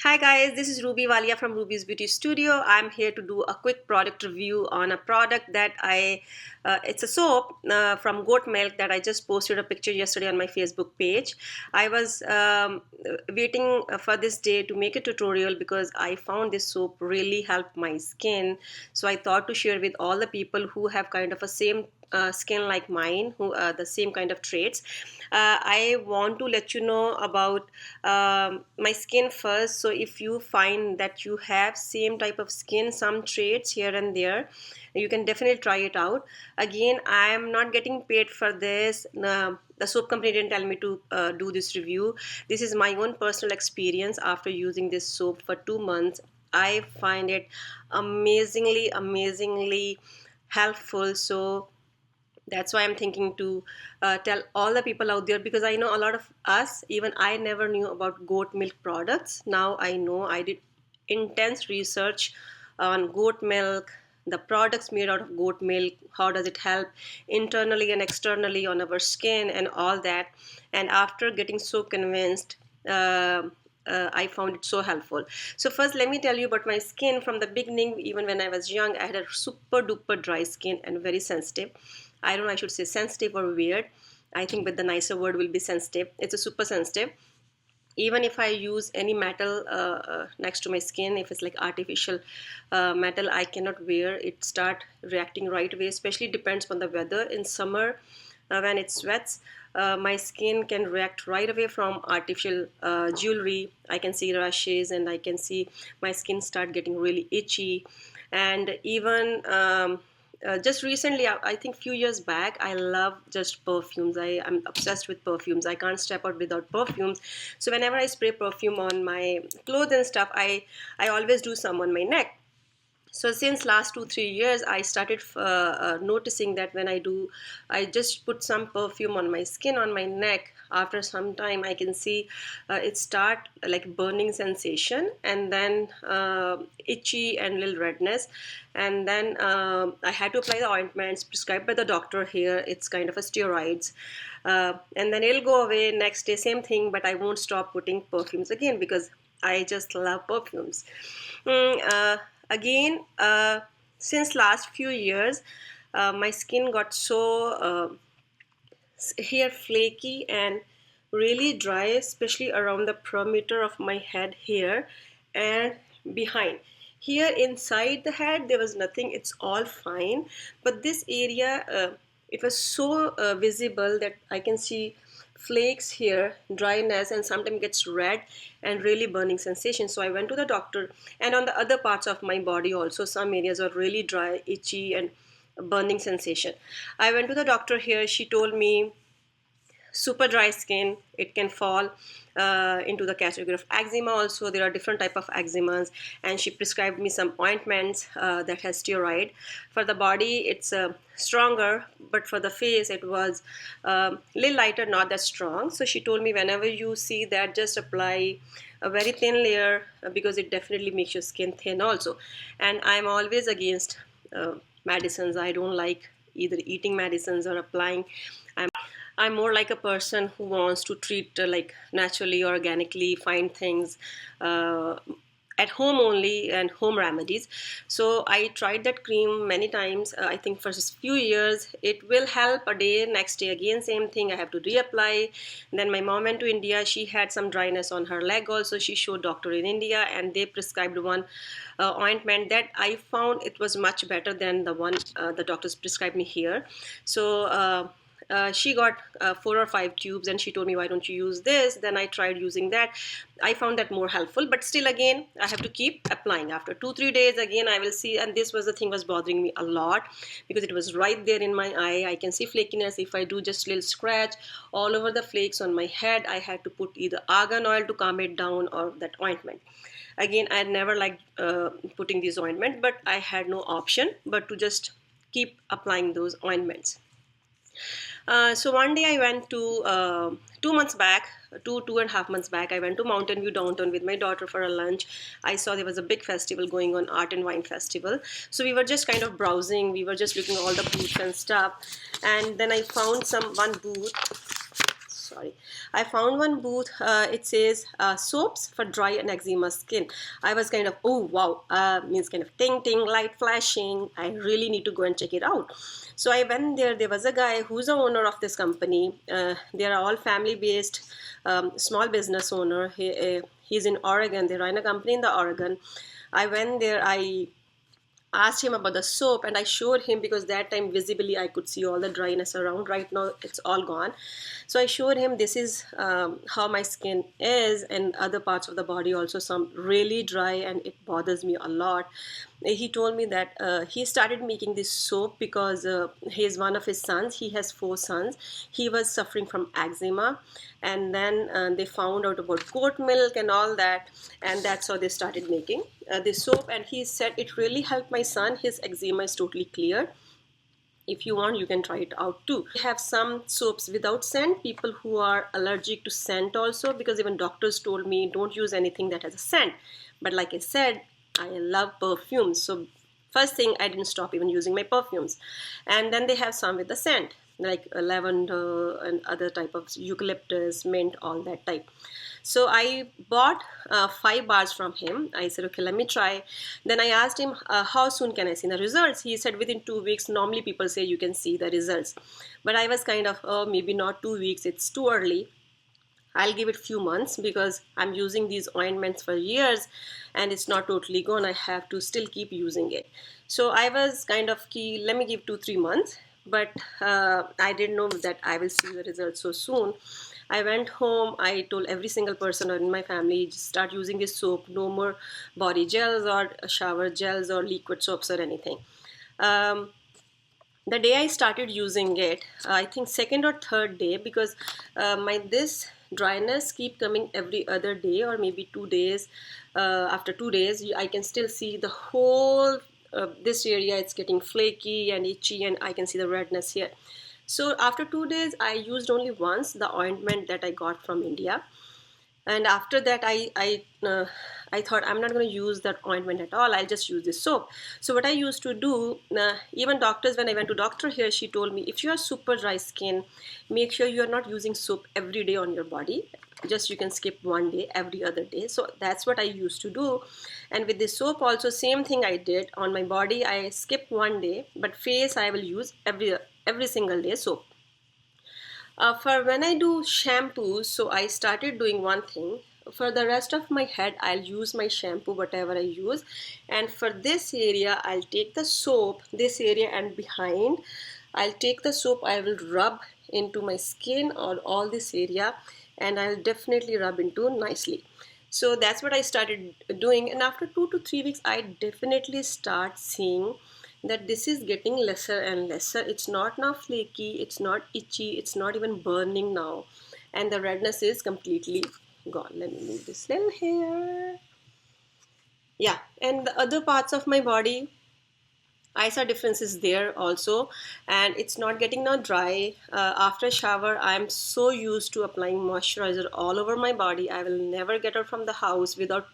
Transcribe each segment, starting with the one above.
Hi guys, this is Ruby Walia from Ruby's Beauty Studio. I'm here to do a quick product review on a product that it's a soap from goat milk that I just posted a picture yesterday on my Facebook page. I was waiting for this day to make a tutorial because I found this soap really helped my skin. So I thought to share with all the people who have kind of a same skin like mine, who the same kind of traits. I want to let you know about my skin first. So if you find that you have same type of skin, some traits here and there, you can definitely try it out. Again, I am not getting paid for this. The soap company didn't tell me to do this review. This is my own personal experience after using this soap for 2 months. I find it amazingly helpful. So that's why I'm thinking to tell all the people out there, because I know a lot of us, even I never knew about goat milk products. Now I know. I did intense research on goat milk, the products made out of goat milk, how does it help internally and externally on our skin and all that. And after getting so convinced, I found it so helpful. So first, let me tell you about my skin. From the beginning, even when I was young, I had a super duper dry skin and very sensitive. I don't know, I should say sensitive or weird. I think but the nicer word will be sensitive. It's a super sensitive. Even if I use any metal next to my skin, if it's like artificial metal, I cannot wear it. Start reacting right away. Especially depends on the weather. In summer, when it sweats, my skin can react right away from artificial jewelry. I can see rashes and I can see my skin start getting really itchy. And even just recently, I think few years back, I love just perfumes. I'm obsessed with perfumes. I can't step out without perfumes. So whenever I spray perfume on my clothes and stuff, I always do some on my neck. So since last 2 3 years, I started noticing that when I just put some perfume on my skin, on my neck. After some time, I can see it start like burning sensation, and then itchy and little redness. And then I had to apply the ointments prescribed by the doctor. Here it's kind of a steroids, and then it'll go away next day, same thing. But I won't stop putting perfumes again because I just love perfumes. Again, since last few years, my skin got so hair flaky and really dry, especially around the perimeter of my head here and behind. Here inside the head, there was nothing, it's all fine. But this area, it was so visible that I can see flakes here, dryness, and sometimes gets red and really burning sensation. So I went to the doctor, and on the other parts of my body also, some areas are really dry, itchy, and burning sensation. I went to the doctor here. She told me super dry skin, it can fall into the category of eczema. Also there are different type of eczemas, and she prescribed me some ointments that has steroid. For the body it's stronger, but for the face it was little lighter, not that strong. So she told me whenever you see that, just apply a very thin layer, because it definitely makes your skin thin also. And I'm always against medicines. I don't like either eating medicines or applying. I'm more like a person who wants to treat like naturally, organically, find things at home only, and home remedies. So I tried that cream many times. I think for just few years it will help a day, next day again same thing, I have to reapply. Then my mom went to India. She had some dryness on her leg also. She showed doctor in India, and they prescribed one ointment that I found it was much better than the one the doctors prescribed me here. So she got 4 or 5 tubes, and she told me, why don't you use this? Then I tried using that. I found that more helpful, but still again I have to keep applying. After 2 3 days again I will see, and this was the thing was bothering me a lot, because it was right there in my eye. I can see flakiness. If I do just little scratch all over the flakes on my head, I had to put either argan oil to calm it down, or that ointment. Again, I never liked putting these ointment, but I had no option but to just keep applying those ointments. So one day I went to 2 months back, 2.5 months back, I went to Mountain View downtown with my daughter for a lunch. I saw there was a big festival going on, Art and Wine Festival. So we were just kind of browsing. We were just looking at all the booths and stuff. And then I found one booth. sorry, I found one booth. It says soaps for dry and eczema skin. I was kind of, oh wow, means kind of ting ting, light flashing. I really need to go and check it out. So I went there. There was a guy who's the owner of this company. They are all family based, small business owner. He's in Oregon. They run a company in the Oregon. I went there. I asked him about the soap, and I showed him, because that time visibly I could see all the dryness around. Right now it's all gone. So I showed him, this is how my skin is, and other parts of the body also, some really dry and it bothers me a lot. He told me that he started making this soap because he's one of his sons. He has 4 sons. He was suffering from eczema, and then they found out about goat milk and all that, and that's how they started making this soap. And he said it really helped my son. His eczema is totally clear. If you want, you can try it out too. We have some soaps without scent, people who are allergic to scent also, because even doctors told me don't use anything that has a scent. But like I said, I love perfumes, so first thing, I didn't stop even using my perfumes. And then they have some with the scent, like lavender and other type of eucalyptus, mint, all that type. So I bought 5 bars from him. I said, okay, let me try. Then I asked him, how soon can I see the results? He said within 2 weeks. Normally people say you can see the results. But I was kind of, oh, maybe not 2 weeks. It's too early. I'll give it few months, because I'm using these ointments for years and it's not totally gone. I have to still keep using it. So I was kind of, let me give 2-3 months. But I didn't know that I will see the results so soon. I went home. I told every single person in my family, just start using this soap. No more body gels or shower gels or liquid soaps or anything. The day I started using it, I think second or third day, because my this dryness keep coming every other day or maybe 2 days. After 2 days, I can still see the whole this area. It's getting flaky and itchy, and I can see the redness here. So after 2 days, I used only once the ointment that I got from India. And after that, I thought I'm not going to use that ointment at all. I'll just use this soap. So what I used to do, even doctors, when I went to doctor here, she told me, if you have super dry skin, make sure you are not using soap every day on your body. Just you can skip 1 day every other day. So that's what I used to do. And with this soap also, same thing I did on my body. I skip 1 day, but face I will use every single day soap. For when I do shampoo, so I started doing one thing. For the rest of my head, I'll use my shampoo, whatever I use. And for this area, I'll take the soap, this area and behind. I'll take the soap, I will rub into my skin or all this area, and I'll definitely rub into nicely. So that's what I started doing. And after 2 to 3 weeks, I definitely start seeing that this is getting lesser and lesser. It's not now flaky, it's not itchy, it's not even burning now, and the redness is completely gone. Let me move this little hair. Yeah, and the other parts of my body, I saw differences there also, and it's not getting now dry. After shower, I'm so used to applying moisturizer all over my body. I will never get out from the house without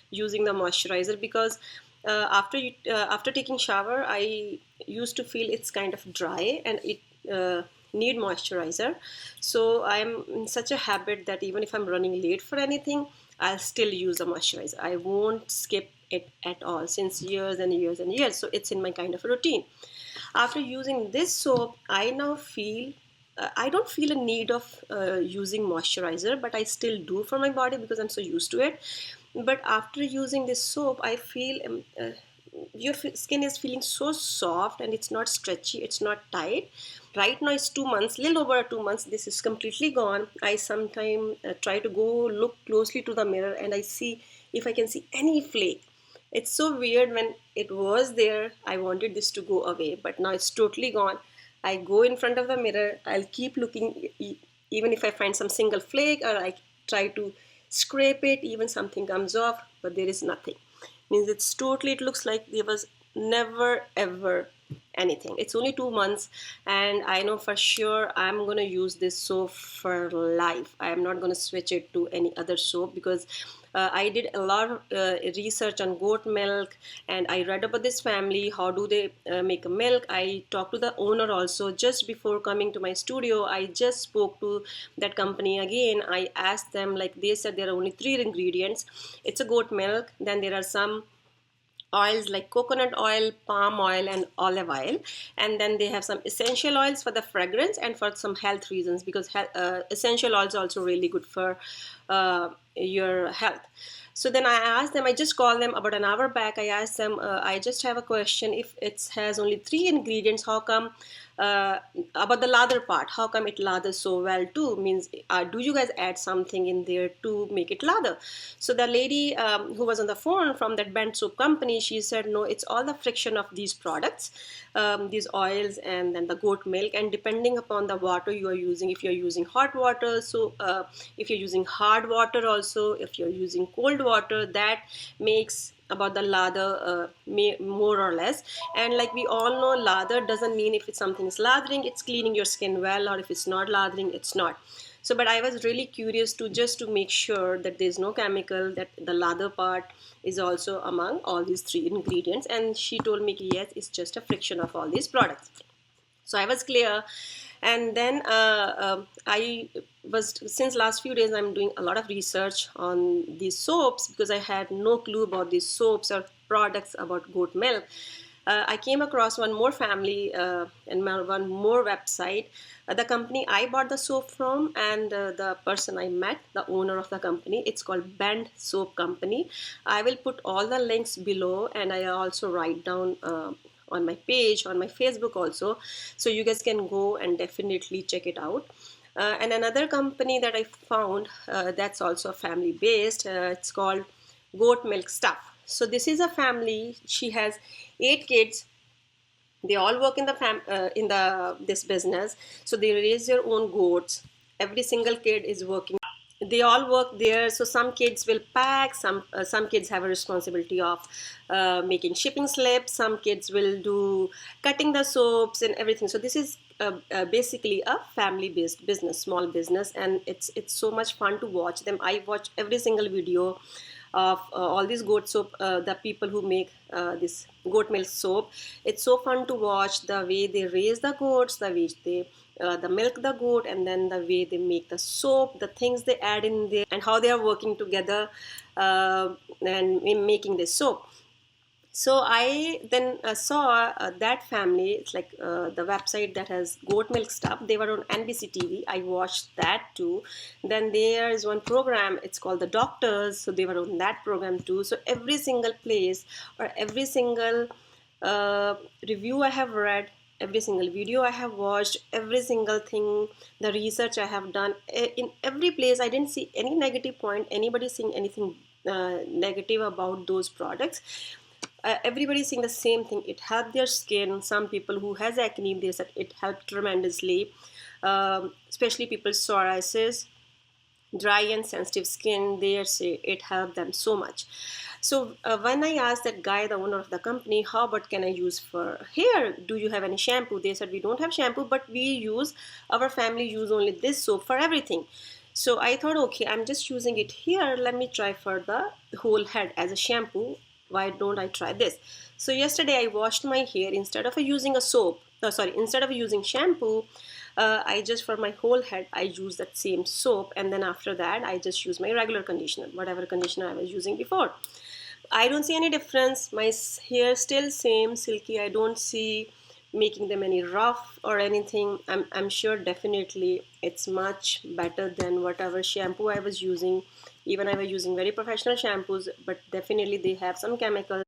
using the moisturizer, because after taking shower, I used to feel it's kind of dry and it need moisturizer. So I'm in such a habit that even if I'm running late for anything, I'll still use a moisturizer. I won't skip it at all since years and years and years. So it's in my kind of a routine. After using this soap, I now feel I don't feel a need of using moisturizer, but I still do for my body because I'm so used to it. But after using this soap, I feel your skin is feeling so soft and it's not stretchy, it's not tight. Right now it's 2 months, little over 2 months, this is completely gone. I sometimes try to go look closely to the mirror and I see if I can see any flake. It's so weird. When it was there, I wanted this to go away, but now it's totally gone. I go in front of the mirror, I'll keep looking, even if I find some single flake, or I try to scrape it, even something comes off, but there is nothing. Means it's totally, it looks like there was never ever anything. It's only 2 months, and I know for sure I'm gonna use this soap for life. I am not gonna switch it to any other soap because I did a lot of research on goat milk, and I read about this family. How do they make a milk? I talked to the owner also just before coming to my studio. I just spoke to that company again. I asked them, like they said, there are only three ingredients. It's a goat milk. Then there are some oils like coconut oil, palm oil, and olive oil, and then they have some essential oils for the fragrance and for some health reasons, because essential oils are also really good for your health. So then I asked them, I just called them about an hour back. I asked them, I just have a question. If it has only three ingredients, how come uh, about the lather part, how come it lathers so well too? Means, do you guys add something in there to make it lather? So the lady who was on the phone from that band soap company, she said, no, it's all the friction of these products, these oils and then the goat milk, and depending upon the water you are using, if you're using hot water, so if you're using hard water also, if you're using cold water, that makes about the lather more or less. And like we all know, lather doesn't mean if it's something is lathering, it's cleaning your skin well, or if it's not lathering, it's not. So but I was really curious to just to make sure that there's no chemical, that the lather part is also among all these three ingredients, and she told me yes, it's just a friction of all these products. So I was clear. And then I was, since last few days I'm doing a lot of research on these soaps, because I had no clue about these soaps or products about goat milk. I came across one more family and one more website. The company I bought the soap from, and the person I met, the owner of the company, it's called Band Soap Company. I will put all the links below, and I also write down on my page, on my Facebook also, so you guys can go and definitely check it out. And another company that I found, that's also family based, it's called Goat Milk Stuff. So this is a family. She has 8 kids. They all work in the in the this business. So they raise their own goats. Every single kid is working, they all work there. So some kids will pack, some kids have a responsibility of making shipping slips, some kids will do cutting the soaps and everything. So this is basically a family based business, small business, and it's so much fun to watch them. I watch every single video of all these goat soap, the people who make this goat milk soap. It's so fun to watch the way they raise the goats, the way they the milk the goat, and then the way they make the soap, the things they add in there, and how they are working together and in making this soap. So I then saw that family. It's like the website that has goat milk stuff. They were on NBC TV. I watched that too. Then there is one program. It's called The Doctors. So they were on that program too. So every single place or every single review I have read, every single video I have watched, every single thing, the research I have done, in every place I didn't see any negative point, anybody saying anything negative about those products. Everybody's saying the same thing. It helped their skin. Some people who has acne, they said it helped tremendously, especially people with psoriasis, dry and sensitive skin. They say it helped them so much. So when I asked that guy, the owner of the company, how about can I use for hair? Do you have any shampoo? They said we don't have shampoo, but our family use only this soap for everything. So I thought, okay, I'm just using it here. Let me try for the whole head as a shampoo. Why don't I try this? So yesterday I washed my hair. Instead of using a soap, instead of using shampoo, I just, for my whole head, I use that same soap, and then after that I just use my regular conditioner, whatever conditioner I was using before. I don't see any difference. My hair still same silky. I don't see making them any rough or anything. I'm sure definitely it's much better than whatever shampoo I was using. Even I was using very professional shampoos, but definitely they have some chemical